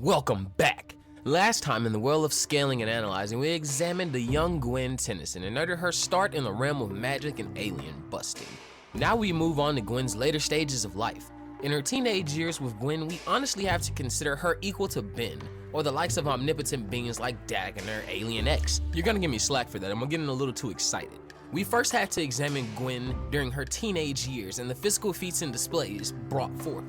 Welcome back! Last time in the world of scaling and analyzing, we examined the young Gwen Tennyson and noted her start in the realm of magic and alien busting. Now we move on to Gwen's later stages of life. In her teenage years with Gwen, we honestly have to consider her equal to Ben, or the likes of omnipotent beings like Dagoner, Alien X. You're gonna give me slack for that, I'm getting a little too excited. We first had to examine Gwen during her teenage years and the physical feats and displays brought forth.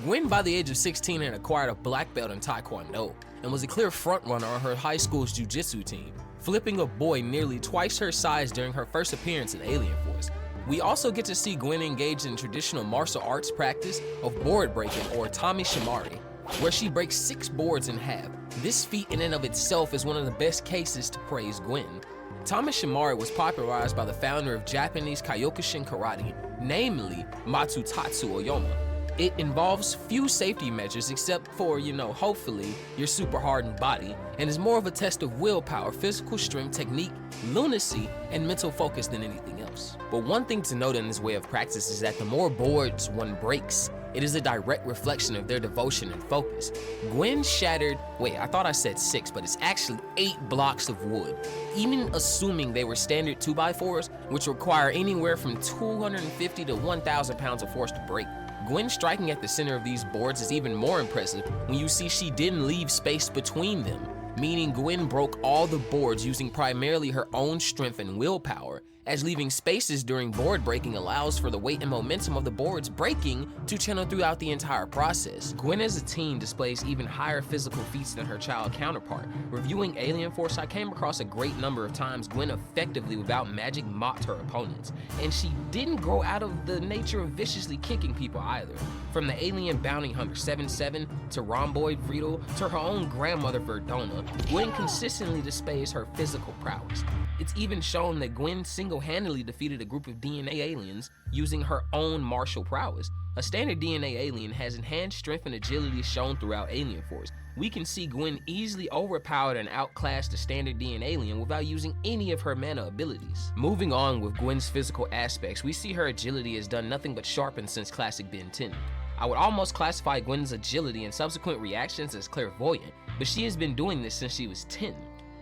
Gwen, by the age of 16, had acquired a black belt in Taekwondo and was a clear frontrunner on her high school's jiu-jitsu team, flipping a boy nearly twice her size during her first appearance in Alien Force. We also get to see Gwen engage in traditional martial arts practice of board breaking, or Shimari, where she breaks 6 boards in half. This feat in and of itself is one of the best cases to praise Gwen. Shimari was popularized by the founder of Japanese Kyokushin karate, namely Matsutatsu Oyama. It involves few safety measures except for, hopefully, your super hardened body, and is more of a test of willpower, physical strength, technique, lunacy, and mental focus than anything else. But one thing to note in this way of practice is that the more boards one breaks, it is a direct reflection of their devotion and focus. Gwen shattered, I thought I said 6, but it's actually 8 blocks of wood, even assuming they were standard 2x4s, which require anywhere from 250 to 1,000 pounds of force to break. Gwen striking at the center of these boards is even more impressive when you see she didn't leave space between them, meaning Gwen broke all the boards using primarily her own strength and willpower, as leaving spaces during board breaking allows for the weight and momentum of the boards breaking to channel throughout the entire process. Gwen as a teen displays even higher physical feats than her child counterpart. Reviewing Alien Force, I came across a great number of times Gwen effectively without magic mocked her opponents, and she didn't grow out of the nature of viciously kicking people either. From the alien bounty hunter 7-7 to Rhomboid Friedel to her own grandmother Verdona, Gwen consistently displays her physical prowess. It's even shown that Gwen single-handedly defeated a group of DNA aliens using her own martial prowess. A standard DNA alien has enhanced strength and agility shown throughout Alien Force. We can see Gwen easily overpowered and outclassed a standard DNA alien without using any of her mana abilities. Moving on with Gwen's physical aspects, we see her agility has done nothing but sharpen since classic Ben 10. I would almost classify Gwen's agility and subsequent reactions as clairvoyant, but she has been doing this since she was 10.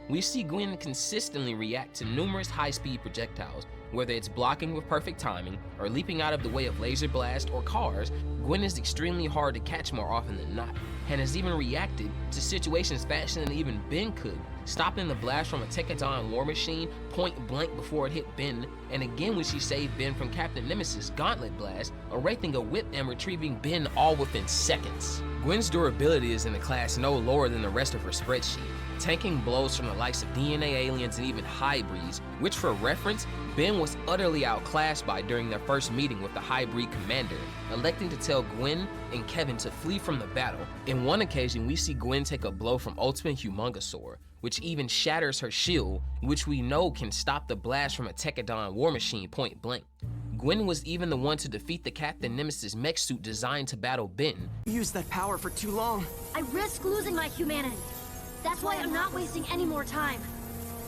We see Gwen consistently react to numerous high-speed projectiles, whether it's blocking with perfect timing or leaping out of the way of laser blast or cars. Gwen is extremely hard to catch more often than not, and has even reacted to situations faster than even Ben could, stopping the blast from a Tekadon war machine point blank before it hit Ben, and again when she saved Ben from Captain Nemesis' gauntlet blast, erecting a whip and retrieving Ben all within seconds. Gwen's durability is in a class no lower than the rest of her spreadsheet, tanking blows from the likes of DNA aliens and even hybrids, which for reference, Ben was utterly outclassed by during their first meeting with the hybrid commander, electing to tell Gwen and Kevin to flee from the battle. In one occasion, we see Gwen take a blow from Ultimate Humongosaur, which even shatters her shield, which we know can stop the blast from a Tekadon war machine point blank. Gwen was even the one to defeat the Captain Nemesis mech suit designed to battle Ben. You used that power for too long. I risk losing my humanity. That's why I'm not wasting any more time.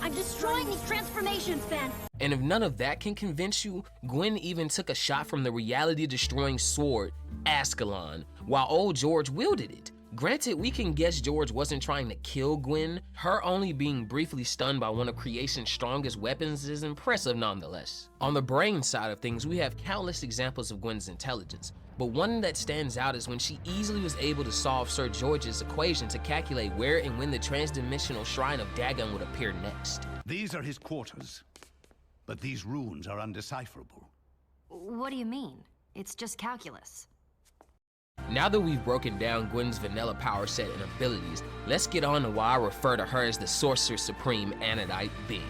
I'm destroying these transformations, Ben. And if none of that can convince you, Gwen even took a shot from the reality-destroying sword, Ascalon, while old George wielded it. Granted, we can guess George wasn't trying to kill Gwen. Her only being briefly stunned by one of creation's strongest weapons is impressive nonetheless. On the brain side of things, we have countless examples of Gwen's intelligence, but one that stands out is when she easily was able to solve Sir George's equation to calculate where and when the transdimensional shrine of Dagon would appear next. These are his quarters, but these runes are undecipherable. What do you mean? It's just calculus. Now that we've broken down Gwen's vanilla power set and abilities, let's get on to why I refer to her as the Sorcerer Supreme Anodite being.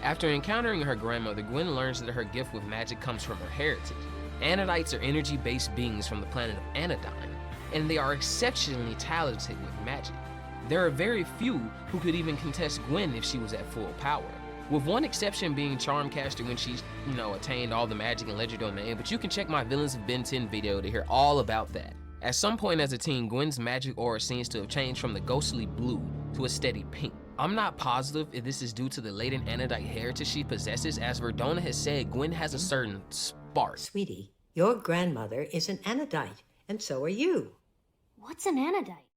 After encountering her grandmother, Gwen learns that her gift with magic comes from her heritage. Anodites are energy-based beings from the planet of Anodyne, and they are exceptionally talented with magic. There are very few who could even contest Gwen if she was at full power, with one exception being Charmcaster when she's, attained all the magic in Ledger Domain, but you can check my Villains of Ben 10 video to hear all about that. At some point as a teen, Gwen's magic aura seems to have changed from the ghostly blue to a steady pink. I'm not positive if this is due to the latent Anodite heritage she possesses, as Verdona has said Gwen has a certain spark. Sweetie, your grandmother is an Anodite, and so are you. What's an Anodite?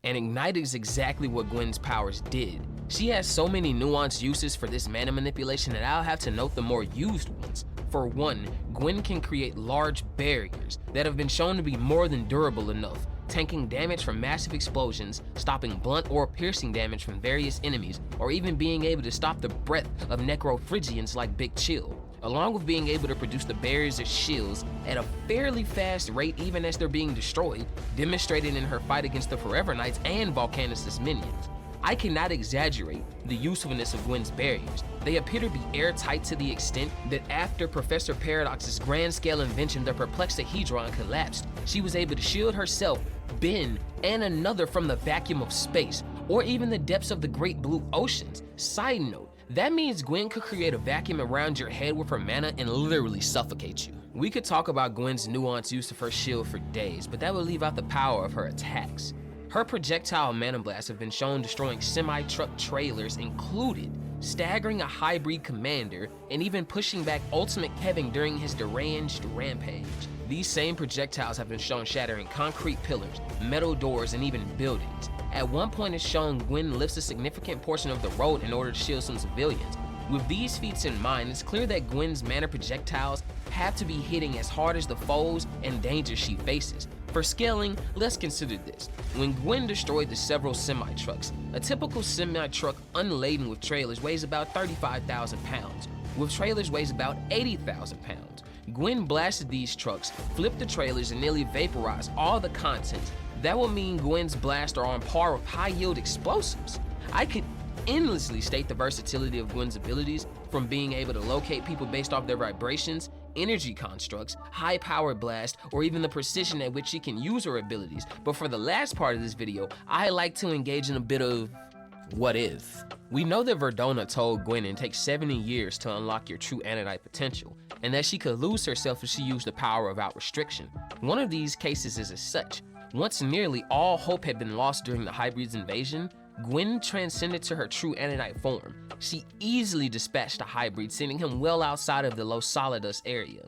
and Ignite is exactly what Gwen's powers did. She has so many nuanced uses for this mana manipulation that I'll have to note the more used ones. For one, Gwen can create large barriers that have been shown to be more than durable enough, tanking damage from massive explosions, stopping blunt or piercing damage from various enemies, or even being able to stop the breath of necrophrygians like Big Chill, along with being able to produce the barriers as shields at a fairly fast rate even as they're being destroyed, demonstrated in her fight against the Forever Knights and Volcanus' minions. I cannot exaggerate the usefulness of Gwen's barriers. They appear to be airtight to the extent that after Professor Paradox's grand-scale invention, the Perplexahedron, collapsed, she was able to shield herself, Ben, and another from the vacuum of space, or even the depths of the great blue oceans. Side note, that means Gwen could create a vacuum around your head with her mana and literally suffocate you. We could talk about Gwen's nuanced use of her shield for days, but that would leave out the power of her attacks. Her projectile mana blasts have been shown destroying semi-truck trailers included, staggering a hybrid commander, and even pushing back Ultimate Kevin during his deranged rampage. These same projectiles have been shown shattering concrete pillars, metal doors, and even buildings. At one point it's shown Gwen lifts a significant portion of the road in order to shield some civilians. With these feats in mind, it's clear that Gwen's mana projectiles have to be hitting as hard as the foes and dangers she faces. For scaling, let's consider this. When Gwen destroyed the several semi-trucks, a typical semi-truck unladen with trailers weighs about 35,000 pounds, with trailers weighs about 80,000 pounds. Gwen blasted these trucks, flipped the trailers, and nearly vaporized all the contents. That would mean Gwen's blasts are on par with high-yield explosives. I could endlessly state the versatility of Gwen's abilities, from being able to locate people based off their vibrations, energy constructs, high-powered blast, or even the precision at which she can use her abilities. But for the last part of this video, I like to engage in a bit of what if. We know that Verdona told Gwen it takes 70 years to unlock your true Anodite potential, and that she could lose herself if she used the power without restriction. One of these cases is as such. Once nearly all hope had been lost during the Hybrid's invasion, Gwen transcended to her true Anodite form. She easily dispatched a Hybrid, sending him well outside of the Los Solidos area.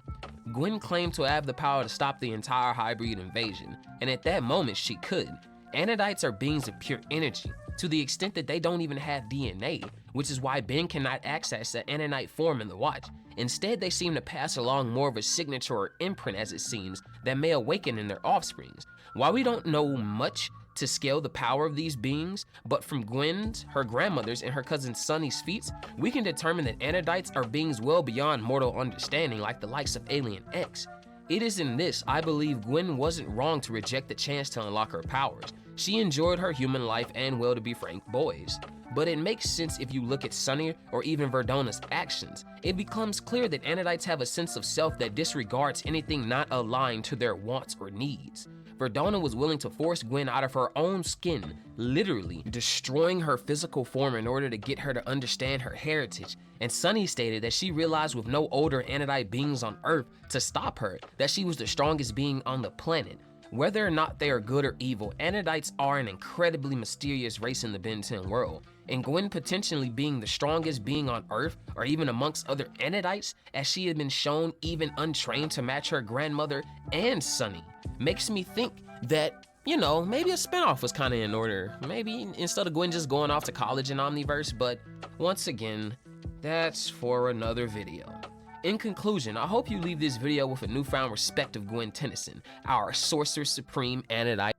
Gwen claimed to have the power to stop the entire Hybrid invasion, and at that moment she could. Anodites are beings of pure energy, to the extent that they don't even have DNA, which is why Ben cannot access the Anodite form in the Watch. Instead, they seem to pass along more of a signature or imprint, as it seems, that may awaken in their offsprings. While we don't know much to scale the power of these beings, but from Gwen's, her grandmother's, and her cousin Sunny's feats, we can determine that Anodites are beings well beyond mortal understanding, like the likes of Alien X. It is in this I believe Gwen wasn't wrong to reject the chance to unlock her powers. She enjoyed her human life and, well, to be frank, boys. But it makes sense if you look at Sunny or even Verdona's actions. It becomes clear that Anodites have a sense of self that disregards anything not aligned to their wants or needs. Verdona was willing to force Gwen out of her own skin, literally destroying her physical form in order to get her to understand her heritage. And Sunny stated that she realized with no older Anodite beings on Earth to stop her, that she was the strongest being on the planet. Whether or not they are good or evil, Anodites are an incredibly mysterious race in the Ben 10 world. And Gwen potentially being the strongest being on Earth, or even amongst other Anodites, as she had been shown even untrained to match her grandmother and Sunny, makes me think that, you know, maybe a spinoff was kind of in order. Maybe instead of Gwen just going off to college in Omniverse, but once again, that's for another video. In conclusion, I hope you leave this video with a newfound respect of Gwen Tennyson, our Sorcerer Supreme Anodite.